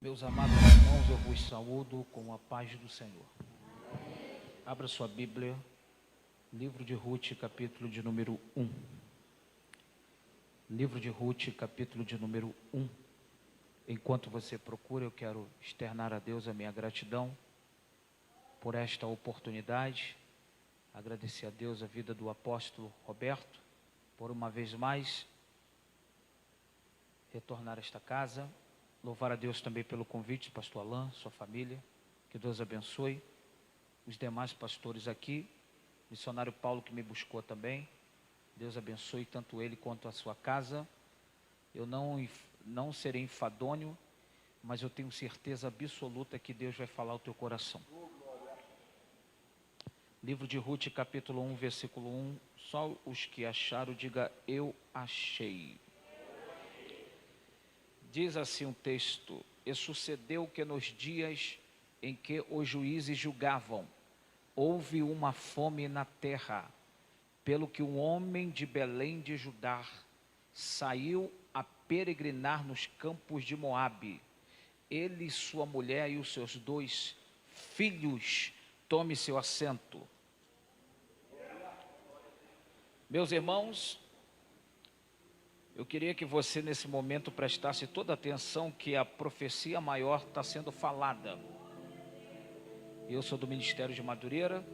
Meus amados irmãos, eu vos saúdo com a paz do Senhor. Abra sua Bíblia, livro de Ruth, capítulo de número 1. Livro de Ruth, capítulo de número 1. Enquanto você procura, eu quero externar a Deus a minha gratidão por esta oportunidade. Agradecer a Deus a vida do apóstolo Roberto, por uma vez mais retornar a esta casa. Louvar a Deus também pelo convite, pastor Alain, sua família, que Deus abençoe. Os demais pastores aqui, missionário Paulo que me buscou também, Deus abençoe tanto ele quanto a sua casa. Eu não serei enfadonho, mas eu tenho certeza absoluta que Deus vai falar ao teu coração. Livro de Ruth, capítulo 1, versículo 1, só os que acharam, diga eu achei. Diz assim um texto: e sucedeu que nos dias em que os juízes julgavam, houve uma fome na terra, pelo que um homem de Belém de Judá saiu a peregrinar nos campos de Moabe, ele, sua mulher e os seus 2 filhos. Tome seu assento. Meus irmãos, eu queria que você nesse momento prestasse toda a atenção que a profecia maior está sendo falada. Eu sou do Ministério de Madureira,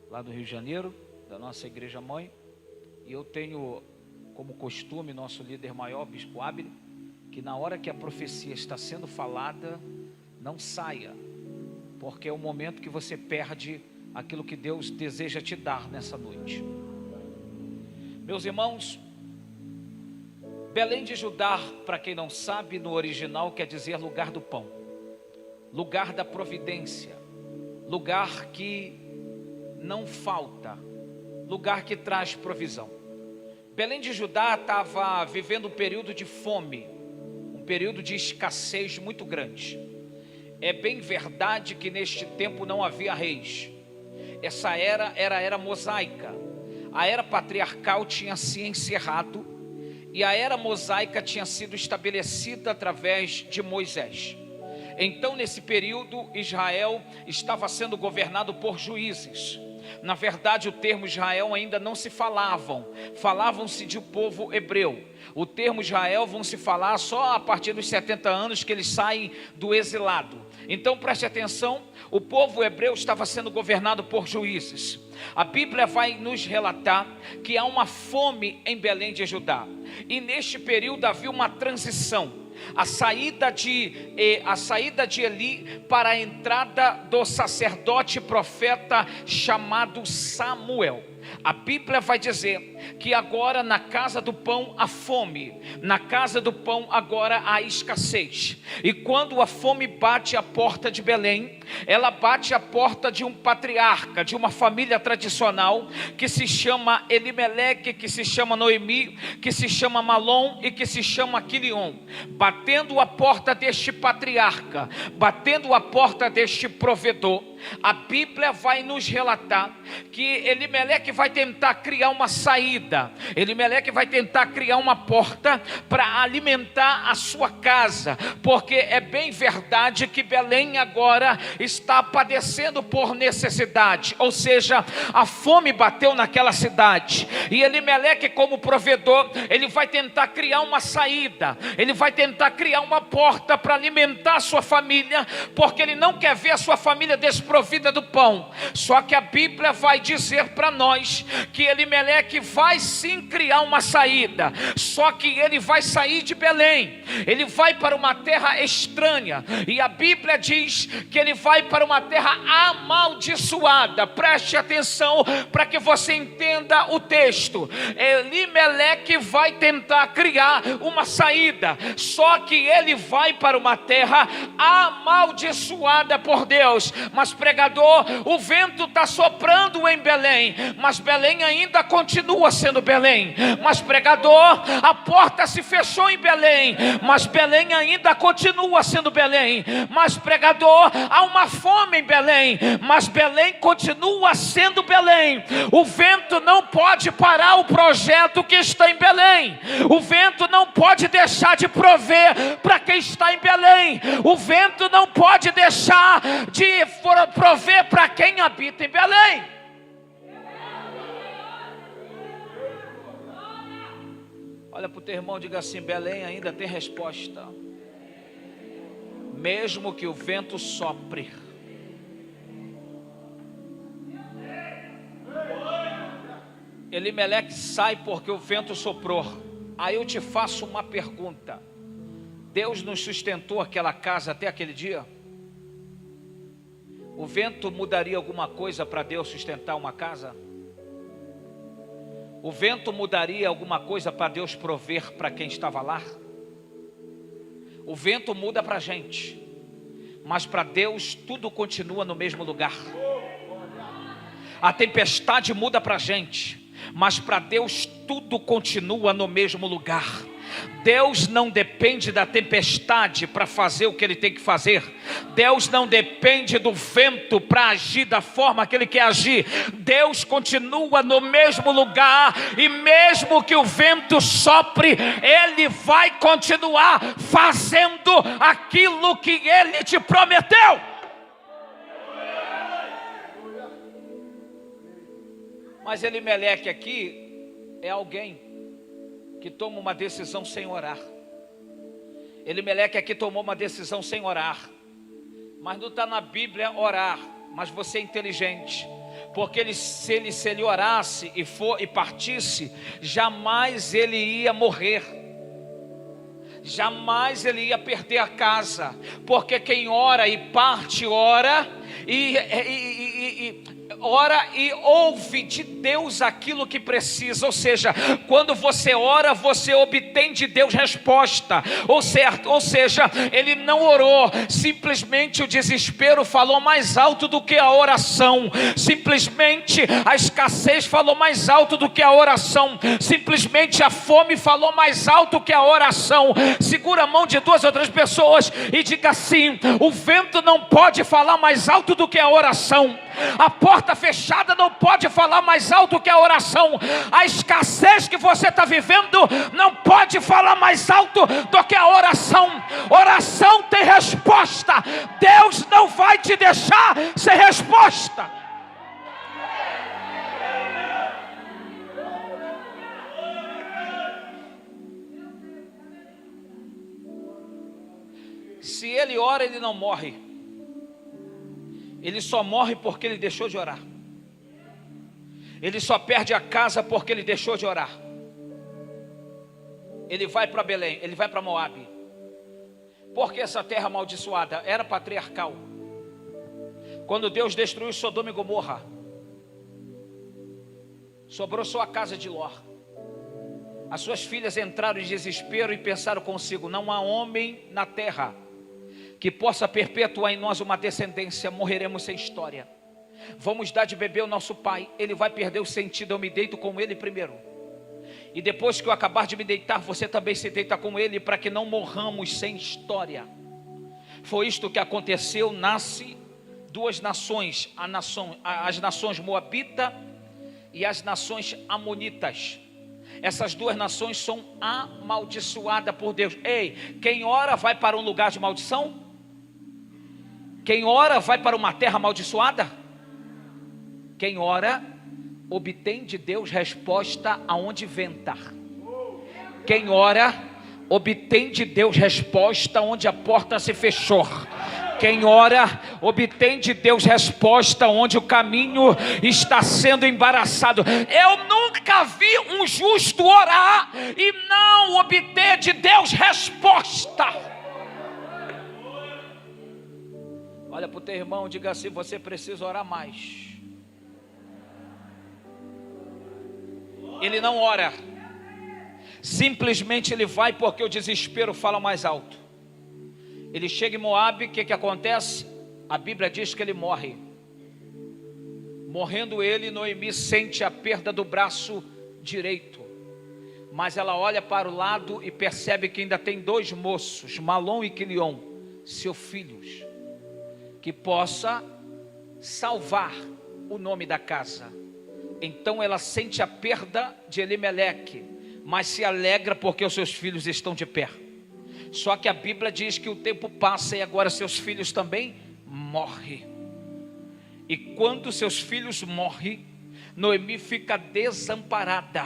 lá do Rio de Janeiro, da nossa igreja mãe, e eu tenho como costume, nosso líder maior, Bispo Ábile, que na hora que a profecia está sendo falada, não saia, porque é o momento que você perde aquilo que Deus deseja te dar nessa noite. Meus irmãos, Belém de Judá, para quem não sabe, no original quer dizer lugar do pão, lugar da providência, lugar que não falta, lugar que traz provisão. Belém de Judá estava vivendo um período de fome, um período de escassez muito grande. É bem verdade que neste tempo não havia reis. Essa era a era mosaica. A era patriarcal tinha se encerrado e a era mosaica tinha sido estabelecida através de Moisés. Então, nesse período, Israel estava sendo governado por juízes. Na verdade, o termo Israel ainda não se falavam-se de um povo hebreu. O termo Israel vão se falar só a partir dos 70 anos que eles saem do exilado. Então preste atenção, o povo hebreu estava sendo governado por juízes. A Bíblia vai nos relatar que há uma fome em Belém de Judá. E neste período havia uma transição. A saída de Eli para a entrada do sacerdote profeta chamado Samuel. A Bíblia vai dizer que agora na casa do pão há fome, na casa do pão agora há escassez. E quando a fome bate a porta de Belém, ela bate a porta de um patriarca, de uma família tradicional, que se chama Elimeleque, que se chama Noemi, que se chama Malom e que se chama Quilion. Batendo a porta deste patriarca, batendo a porta deste provedor, a Bíblia vai nos relatar que Elimeleque vai tentar criar uma saída. Elimeleque vai tentar criar uma porta para alimentar a sua casa, porque é bem verdade que Belém agora está padecendo por necessidade, ou seja, a fome bateu naquela cidade, e Elimeleque, como provedor, ele vai tentar criar uma saída, ele vai tentar criar uma porta para alimentar a sua família, porque ele não quer ver a sua família desprovida do pão. Só que a Bíblia vai dizer para nós que Elimeleque vai sim criar uma saída, só que ele vai sair de Belém, ele vai para uma terra estranha, e a Bíblia diz que ele vai para uma terra amaldiçoada. Preste atenção para que você entenda o texto. Elimeleque vai tentar criar uma saída, só que ele vai para uma terra amaldiçoada por Deus. Mas pregador, o vento está soprando em Belém, mas Belém ainda continua sendo Belém. Mas pregador, a porta se fechou em Belém, mas Belém ainda continua sendo Belém. Mas pregador, há uma fome em Belém, mas Belém continua sendo Belém. O vento não pode parar o projeto que está em Belém. O vento não pode deixar de prover para quem está em Belém. O vento não pode deixar de prover para quem habita em Belém. Olha para o teu irmão e diga assim: Belém ainda tem resposta, mesmo que o vento sopre. Elimeleque sai porque o vento soprou. Aí eu te faço uma pergunta: Deus nos sustentou aquela casa até aquele dia? O vento mudaria alguma coisa para Deus sustentar uma casa? O vento mudaria alguma coisa para Deus prover para quem estava lá? O vento muda para a gente, mas para Deus tudo continua no mesmo lugar. A tempestade muda para a gente, mas para Deus tudo continua no mesmo lugar. Deus não depende da tempestade para fazer o que Ele tem que fazer. Deus não depende do vento para agir da forma que Ele quer agir. Deus continua no mesmo lugar, e mesmo que o vento sopre, Ele vai continuar fazendo aquilo que Ele te prometeu. Mas Elimeleque aqui é alguém que toma uma decisão sem orar. Elimeleque aqui tomou uma decisão sem orar. Mas não está na Bíblia orar. Mas você é inteligente, porque se ele orasse e partisse, jamais ele ia morrer. Jamais ele ia perder a casa. Porque quem ora e parte, ora e ouve de Deus aquilo que precisa. Ou seja, quando você ora, você obtém de Deus resposta. Ou seja, ele não orou, simplesmente o desespero falou mais alto do que a oração. Simplesmente a escassez falou mais alto do que a oração. Simplesmente a fome falou mais alto que a oração. Segura a mão de 2 ou 3 pessoas e diga assim: o vento não pode falar mais alto do que a oração. A porta fechada não pode falar mais alto que a oração. A escassez que você está vivendo não pode falar mais alto do que a oração. Oração tem resposta. Deus não vai te deixar sem resposta. Se ele ora, ele não morre. Ele só morre porque ele deixou de orar. Ele só perde a casa porque ele deixou de orar. Ele vai para Belém, ele vai para Moabe. Porque essa terra amaldiçoada era patriarcal. Quando Deus destruiu Sodoma e Gomorra, sobrou só a casa de Ló. As suas filhas entraram em desespero e pensaram consigo: não há homem na terra que possa perpetuar em nós uma descendência, morreremos sem história. Vamos dar de beber ao nosso pai, ele vai perder o sentido, eu me deito com ele primeiro. E depois que eu acabar de me deitar, você também se deita com ele, para que não morramos sem história. Foi isto que aconteceu. Nasce 2 nações, as nações moabita e as nações amonitas. Essas 2 nações são amaldiçoadas por Deus. Ei, quem ora vai para um lugar de maldição? Quem ora vai para uma terra amaldiçoada? Quem ora obtém de Deus resposta aonde venta. Quem ora obtém de Deus resposta onde a porta se fechou. Quem ora obtém de Deus resposta onde o caminho está sendo embaraçado. Eu nunca vi um justo orar e não obter de Deus resposta. Olha para o teu irmão e diga assim: você precisa orar mais. Ele não ora, simplesmente ele vai porque o desespero fala mais alto. Ele chega em Moabe, o que acontece? A Bíblia diz que ele morre. Morrendo ele, Noemi sente a perda do braço direito. Mas ela olha para o lado e percebe que ainda tem 2 moços, Malom e Quilion, seus filhos, que possa salvar o nome da casa. Então ela sente a perda de Elimeleque, mas se alegra porque os seus filhos estão de pé. Só que a Bíblia diz que o tempo passa e agora seus filhos também morrem. E quando seus filhos morrem, Noemi fica desamparada,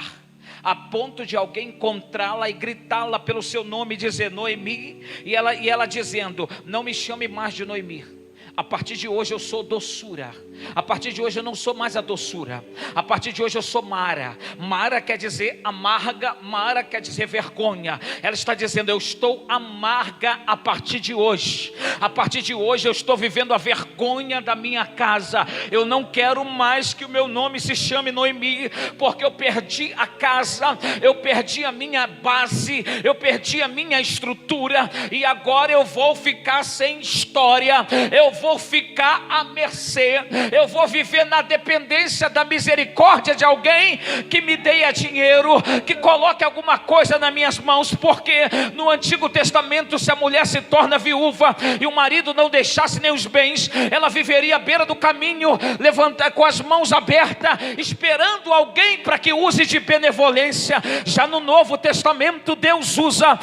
a ponto de alguém encontrá-la e gritá-la pelo seu nome e dizer Noemi, e ela dizendo, não me chame mais de Noemi. A partir de hoje eu sou doçura. A partir de hoje eu não sou mais a doçura. A partir de hoje eu sou Mara. Mara quer dizer amarga, Mara quer dizer vergonha. Ela está dizendo, eu estou amarga a partir de hoje. A partir de hoje eu estou vivendo a vergonha da minha casa. Eu não quero mais que o meu nome se chame Noemi, porque eu perdi a casa, eu perdi a minha base, eu perdi a minha estrutura, e agora eu vou ficar sem história, eu vou ficar à mercê, eu vou viver na dependência da misericórdia de alguém que me dê dinheiro, que coloque alguma coisa nas minhas mãos, porque no Antigo Testamento, se a mulher se torna viúva e o marido não deixasse nem os bens, ela viveria à beira do caminho, levantar com as mãos abertas, esperando alguém para que use de benevolência. Já no Novo Testamento, Deus usa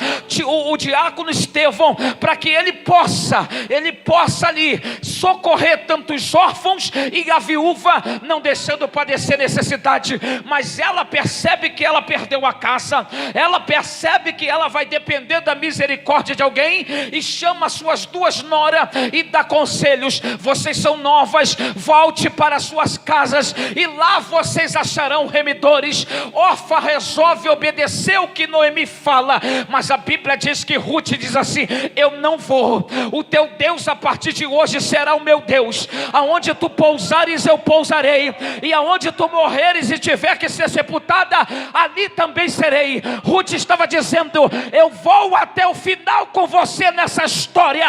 o diácono Estevão para que ele possa ali socorrer tantos órfãos e a viúva, não deixando padecer necessidade. Mas ela percebe que ela perdeu a casa, ela percebe que ela vai depender da misericórdia de alguém, e chama suas 2 noras e dá conselhos. Vocês são novas, volte para suas casas e lá vocês acharão remidores. Orfa resolve obedecer o que Noemi fala, mas a Bíblia diz que Ruth diz assim, eu não vou, o teu Deus a partir de hoje será o meu Deus. Aonde tu pousares eu pousarei, e aonde tu morreres e tiver que ser sepultada, ali também serei. Ruth estava dizendo, eu vou até o final com você nessa história,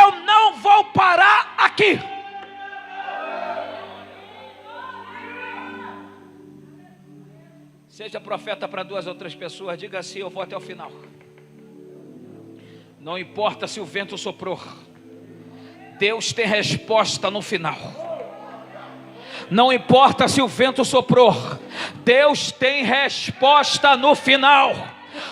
eu não vou parar aqui. Seja profeta para 2 ou 3 pessoas, diga assim, eu vou até o final. Não importa se o vento soprou, Deus tem resposta no final. Não importa se o vento soprou, Deus tem resposta no final.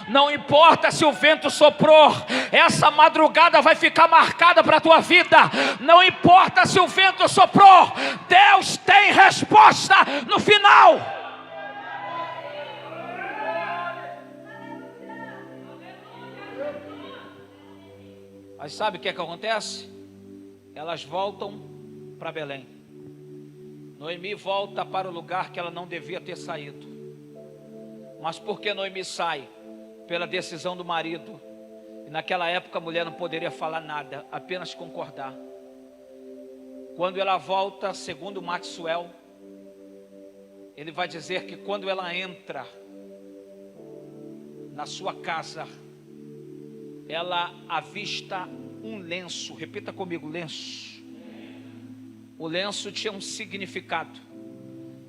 Não importa se o vento soprou, essa madrugada vai ficar marcada para a tua vida. Não importa se o vento soprou, Deus tem resposta no final. Mas sabe o que é que acontece? Elas voltam para Belém. Noemi volta para o lugar que ela não devia ter saído. Mas por que Noemi sai? Pela decisão do marido. E naquela época a mulher não poderia falar nada, apenas concordar. Quando ela volta, segundo Maxwell, ele vai dizer que quando ela entra na sua casa, ela avista um lenço. Repita comigo, lenço. O lenço tinha um significado.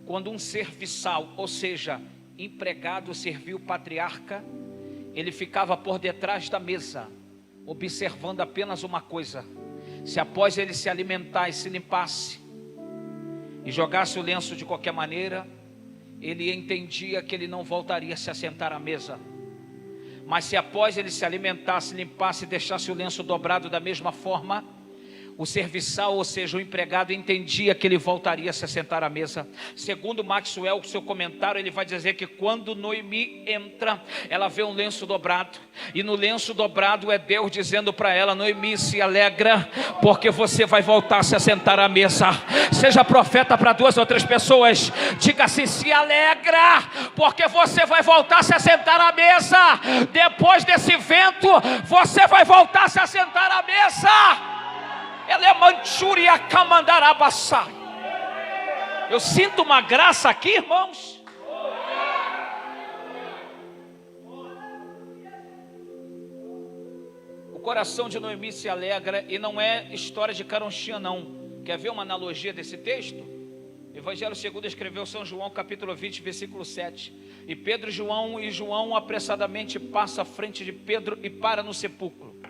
Quando um serviçal, ou seja, empregado, servia o patriarca, ele ficava por detrás da mesa, observando apenas uma coisa: se após ele se alimentar e se limpasse e jogasse o lenço de qualquer maneira, ele entendia que ele não voltaria a se assentar à mesa. Mas se após ele se alimentasse, limpasse e deixasse o lenço dobrado da mesma forma, o serviçal, ou seja, o empregado, entendia que ele voltaria a se sentar à mesa. Segundo Maxwell, seu comentário, ele vai dizer que quando Noemi entra, ela vê um lenço dobrado, e no lenço dobrado é Deus dizendo para ela: Noemi, se alegra, porque você vai voltar a se sentar à mesa. Seja profeta para 2 ou 3 pessoas, diga assim: se alegra, porque você vai voltar a se sentar à mesa. Depois desse vento, você vai voltar a se sentar à mesa. Ela é Manchuria Kamandarabassai. Eu sinto uma graça aqui, irmãos. O coração de Noemi se alegra, e não é história de caronchinha não. Quer ver uma analogia desse texto? Evangelho segundo escreveu São João, capítulo 20, versículo 7. E Pedro e João apressadamente passa à frente de Pedro e para no sepulcro.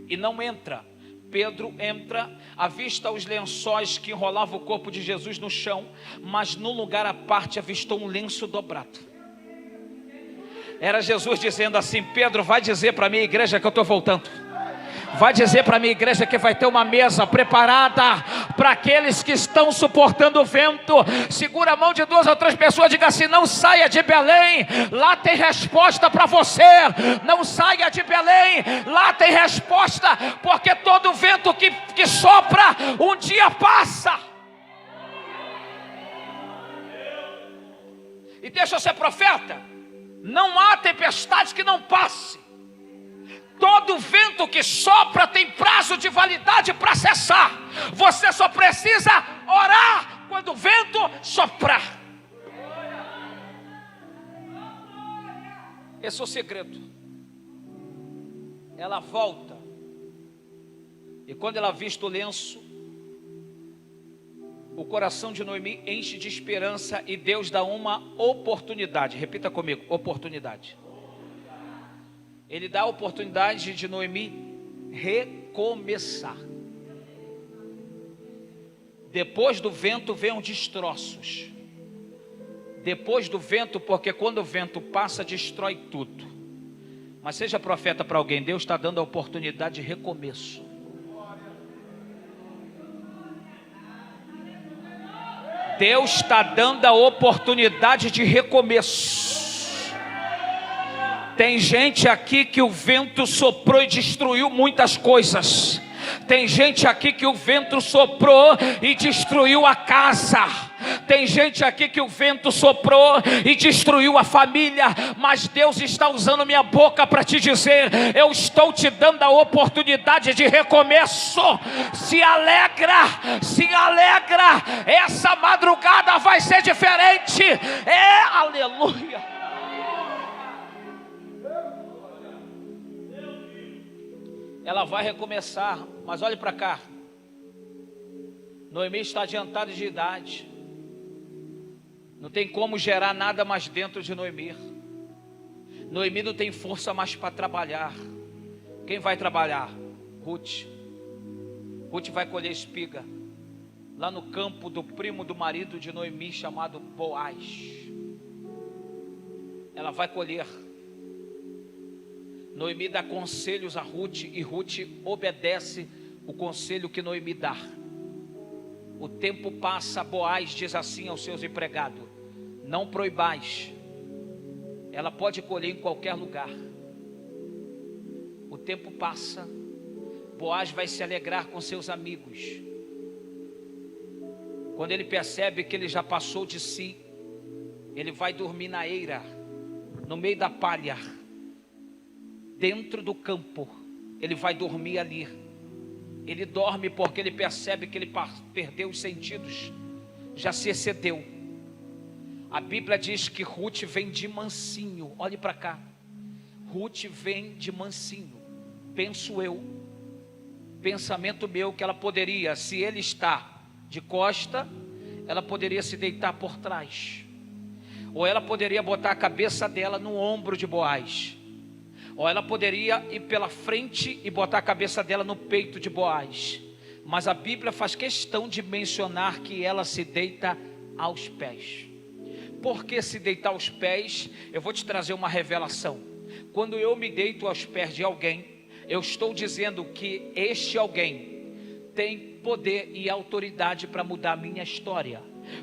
E não entra. Pedro entra, avista os lençóis que enrolavam o corpo de Jesus no chão, mas no lugar à parte avistou um lenço dobrado. Era Jesus dizendo assim: Pedro, vai dizer para a minha igreja que eu estou voltando. Vai dizer para a minha igreja que vai ter uma mesa preparada para aqueles que estão suportando o vento. Segura a mão de 2 ou 3 pessoas, diga assim: não saia de Belém, lá tem resposta para você. Não saia de Belém, lá tem resposta, porque todo vento que sopra um dia passa. E deixa eu ser profeta: não há tempestade que não passe. Todo vento que sopra tem prazo de validade para cessar. Você só precisa orar quando o vento soprar. Esse é o segredo. Ela volta, e quando ela vista o lenço, o coração de Noemi enche de esperança, e Deus dá uma oportunidade. Repita comigo: oportunidade. Ele dá a oportunidade de Noemi recomeçar. Depois do vento vem os destroços. Depois do vento, porque quando o vento passa, destrói tudo. Mas seja profeta para alguém: Deus está dando a oportunidade de recomeço. Deus está dando a oportunidade de recomeço. Tem gente aqui que o vento soprou e destruiu muitas coisas. Tem gente aqui que o vento soprou e destruiu a casa. Tem gente aqui que o vento soprou e destruiu a família. Mas Deus está usando minha boca para te dizer: eu estou te dando a oportunidade de recomeço. Se alegra, se alegra. Essa madrugada vai ser diferente. Aleluia. Ela vai recomeçar, mas olhe para cá. Noemi está adiantada de idade. Não tem como gerar nada mais dentro de Noemi. Noemi não tem força mais para trabalhar. Quem vai trabalhar? Ruth. Ruth vai colher espiga lá no campo do primo do marido de Noemi, chamado Boaz. Ela vai colher. Noemi dá conselhos a Ruth, e Ruth obedece o conselho que Noemi dá. O tempo passa, Boaz diz assim aos seus empregados: não proibais, ela pode colher em qualquer lugar. O tempo passa, Boaz vai se alegrar com seus amigos. Quando ele percebe que ele já passou de si, ele vai dormir na eira, no meio da palha, dentro do campo. Ele vai dormir ali. Ele dorme porque ele percebe que ele perdeu os sentidos, já se excedeu. A Bíblia diz que Ruth vem de mansinho. Olhe para cá. Ruth vem de mansinho. Penso eu, pensamento meu, que ela poderia, se ele está de costa, ela poderia se deitar por trás, ou ela poderia botar a cabeça dela no ombro de Boaz, ou ela poderia ir pela frente e botar a cabeça dela no peito de Boaz. Mas a Bíblia faz questão de mencionar que ela se deita aos pés. Por que se deitar aos pés? Eu vou te trazer uma revelação. Quando eu me deito aos pés de alguém, eu estou dizendo que este alguém tem poder e autoridade para mudar a minha história.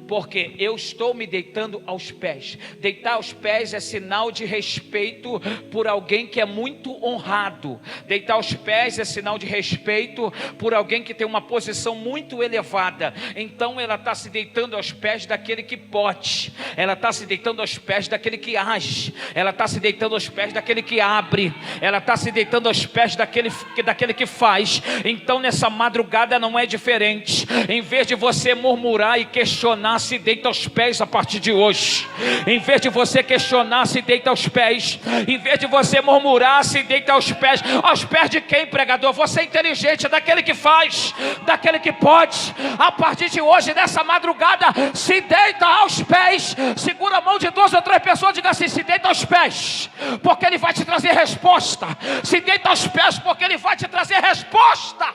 Porque eu estou me deitando aos pés. Deitar aos pés é sinal de respeito por alguém que é muito honrado. Deitar aos pés é sinal de respeito por alguém que tem uma posição muito elevada. Então ela está se deitando aos pés daquele que pode. Ela está se deitando aos pés daquele que age. Ela está se deitando aos pés daquele que abre. Ela está se deitando aos pés daquele que faz. Então nessa madrugada não é diferente. Em vez de você murmurar e questionar, questionar, se deita aos pés a partir de hoje. Em vez de você questionar, se deita aos pés. Em vez de você murmurar, se deita aos pés. Aos pés de quem, pregador? Você é inteligente, daquele que faz, daquele que pode. A partir de hoje, nessa madrugada, se deita aos pés. Segura a mão de 2 ou 3 pessoas e diga assim: se deita aos pés, porque Ele vai te trazer resposta. Se deita aos pés, porque Ele vai te trazer resposta.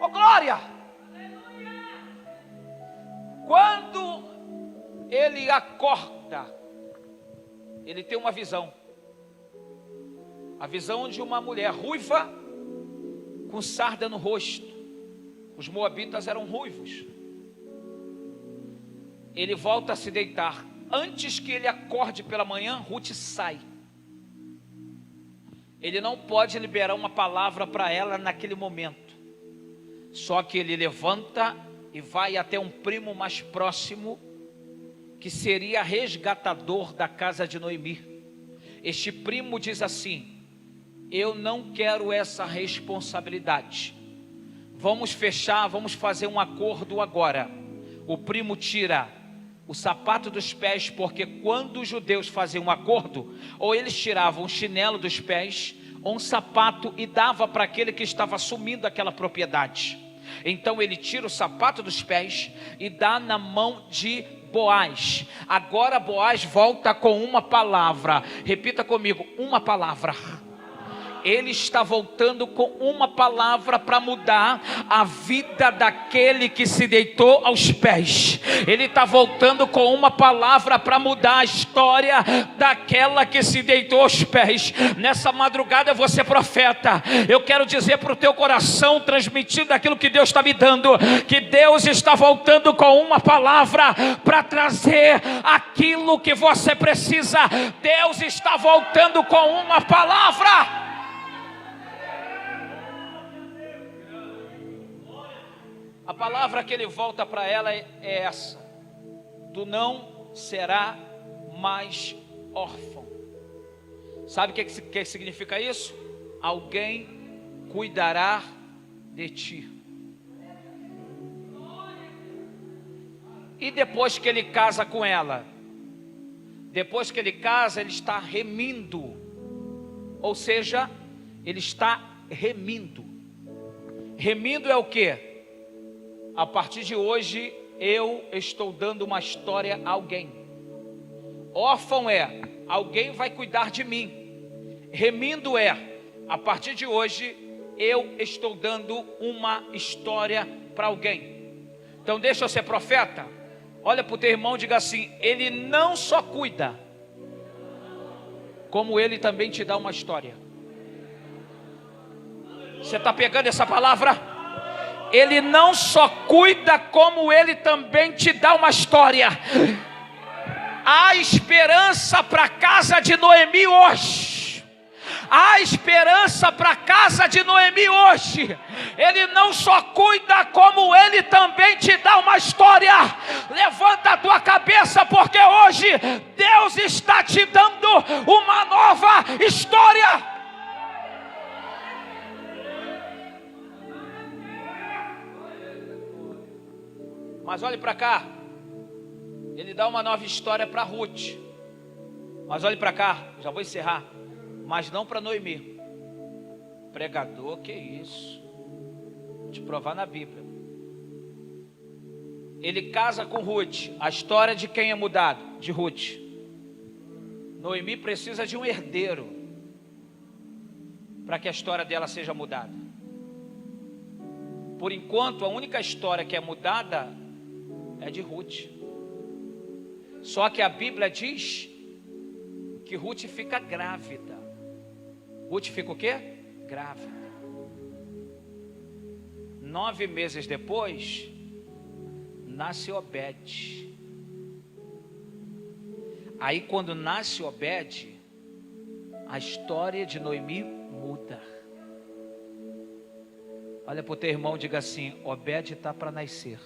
Oh, glória! Quando ele acorda, ele tem uma visão. A visão de uma mulher ruiva com sarda no rosto. Os moabitas eram ruivos. Ele volta a se deitar. Antes que ele acorde pela manhã, Ruth sai. Ele não pode liberar uma palavra para ela naquele momento. Só que ele levanta e vai até um primo mais próximo, que seria resgatador da casa de Noemi. Este primo diz assim: eu não quero essa responsabilidade. Vamos fechar, vamos fazer um acordo agora. O primo tira o sapato dos pés, porque quando os judeus faziam um acordo, ou eles tiravam o chinelo dos pés, ou um sapato, e dava para aquele que estava assumindo aquela propriedade. Então ele tira o sapato dos pés e dá na mão de Boaz. Agora Boaz volta com uma palavra. Repita comigo: uma palavra. Ele está voltando com uma palavra para mudar a vida daquele que se deitou aos pés. Ele está voltando com uma palavra para mudar a história daquela que se deitou aos pés. Nessa madrugada, você profeta, eu quero dizer para o teu coração, transmitindo aquilo que Deus está me dando, que Deus está voltando com uma palavra para trazer aquilo que você precisa. Deus está voltando com uma palavra. A palavra que ele volta para ela é essa: tu não será mais órfão. Sabe o que significa isso? Alguém cuidará de ti. E depois que ele casa com ela, depois que ele casa, ele está remindo. Ou seja, ele está remindo. Remindo é o quê? A partir de hoje, eu estou dando uma história a alguém. Órfão é: alguém vai cuidar de mim. Remindo é: a partir de hoje, eu estou dando uma história para alguém. Então deixa eu ser profeta. Olha para o teu irmão e diga assim: ele não só cuida, como ele também te dá uma história. Você está pegando essa palavra? Ele não só cuida, como ele também te dá uma história. Há esperança para a casa de Noemi hoje. Há esperança para a casa de Noemi hoje. Ele não só cuida, como ele também te dá uma história. Levanta a tua cabeça, porque hoje Deus está te dando uma nova história. Mas olhe para cá, ele dá uma nova história para Ruth. Mas olhe para cá, já vou encerrar. Mas não para Noemi. Pregador, que isso? Vou te provar na Bíblia. Ele casa com Ruth. A história de quem é mudado? De Ruth. Noemi precisa de um herdeiro para que a história dela seja mudada. Por enquanto, a única história que é mudada é de Ruth. Só que a Bíblia diz que Ruth fica grávida. Ruth fica o quê? Grávida. 9 meses depois, nasce Obed. Aí quando nasce Obed, a história de Noemi muda. Olha para o teu irmão e diga assim: Obed está para nascer.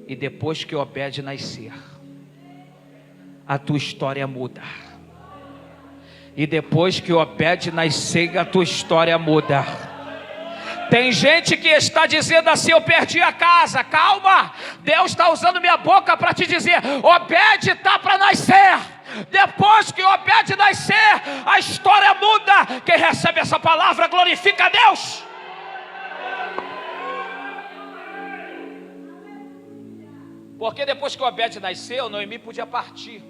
E depois que Obed nascer, a tua história muda. E depois que Obed nascer, a tua história muda. Tem gente que está dizendo assim: eu perdi a casa. Calma, Deus está usando minha boca para te dizer: Obed está para nascer. Depois que Obed nascer, a história muda. Quem recebe essa palavra glorifica a Deus. Porque depois que Obed nasceu, Noemi podia partir.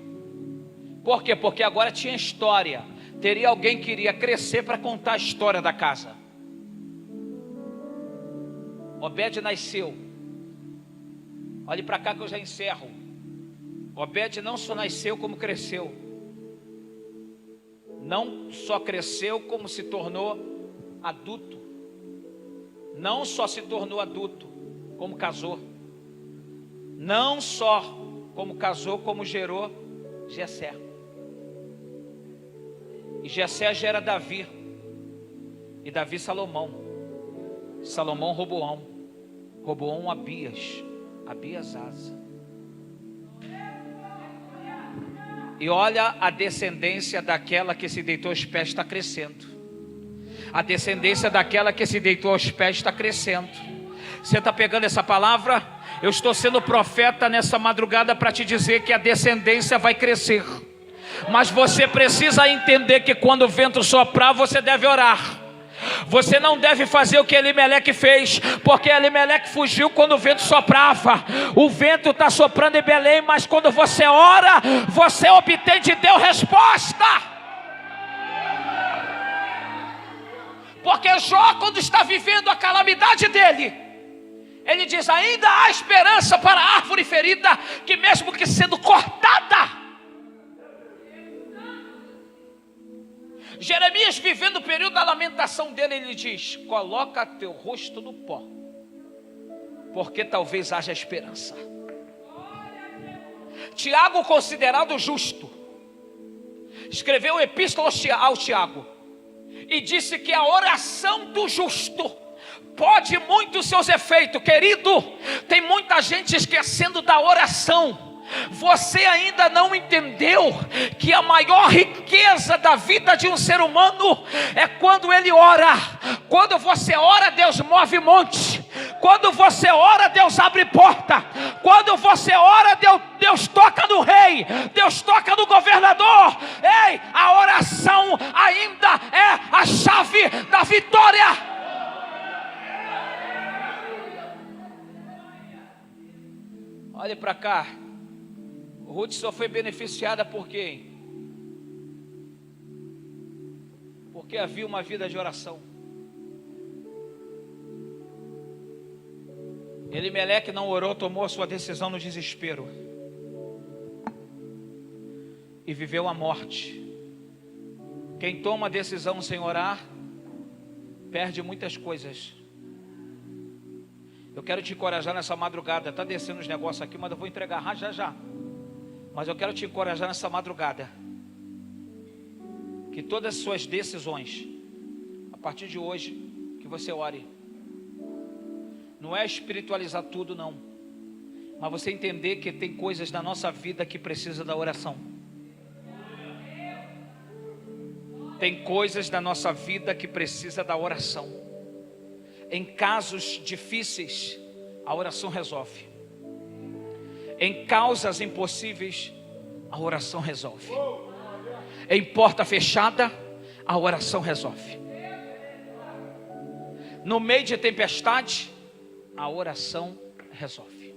Por quê? Porque agora tinha história. Teria alguém que iria crescer para contar a história da casa. Obed nasceu. Olhe para cá que eu já encerro. Obed não só nasceu, como cresceu. Não só cresceu, como se tornou adulto. Não só se tornou adulto, como casou. Não só como casou, como gerou Jessé. E Jessé gera Davi. E Davi Salomão. Salomão Roboão. Roboão Abias. Abias Asa. E olha, a descendência daquela que se deitou aos pés está crescendo. A descendência daquela que se deitou aos pés está crescendo. Você está pegando essa palavra? Eu estou sendo profeta nessa madrugada para te dizer que a descendência vai crescer. Mas você precisa entender que quando o vento soprar, você deve orar. Você não deve fazer o que Elimeleque fez, porque Elimeleque fugiu quando o vento soprava. O vento está soprando em Belém, mas quando você ora, você obtém de Deus resposta. Porque Jó, quando está vivendo a calamidade dele, ele diz: ainda há esperança para a árvore ferida, que mesmo que sendo cortada. Jeremias, vivendo o período da lamentação dele, ele diz: coloca teu rosto no pó, porque talvez haja esperança. Tiago, considerado justo, escreveu uma epístola ao Tiago e disse que a oração do justo pode muito seus efeitos. Querido, tem muita gente esquecendo da oração. Você ainda não entendeu que a maior riqueza da vida de um ser humano é quando ele ora. Quando você ora, Deus move monte. Quando você ora, Deus abre porta. Quando você ora, Deus toca no rei. Deus toca no governador. Ei, a oração ainda é a chave da vitória. Olhe para cá. Ruth só foi beneficiada por quem? Porque havia uma vida de oração. Elimeleque não orou, tomou a sua decisão no desespero e viveu a morte. Quem toma a decisão sem orar perde muitas coisas. Eu quero te encorajar nessa madrugada. Está descendo os negócios aqui, mas eu vou entregar já. Mas eu quero te encorajar nessa madrugada, que todas as suas decisões, a partir de hoje, que você ore. Não é espiritualizar tudo, não, mas você entender que tem coisas na nossa vida que precisa da oração. Tem coisas na nossa vida que precisa da oração. Em casos difíceis, a oração resolve. Em causas impossíveis, a oração resolve. Em porta fechada, a oração resolve. No meio de tempestade, a oração resolve.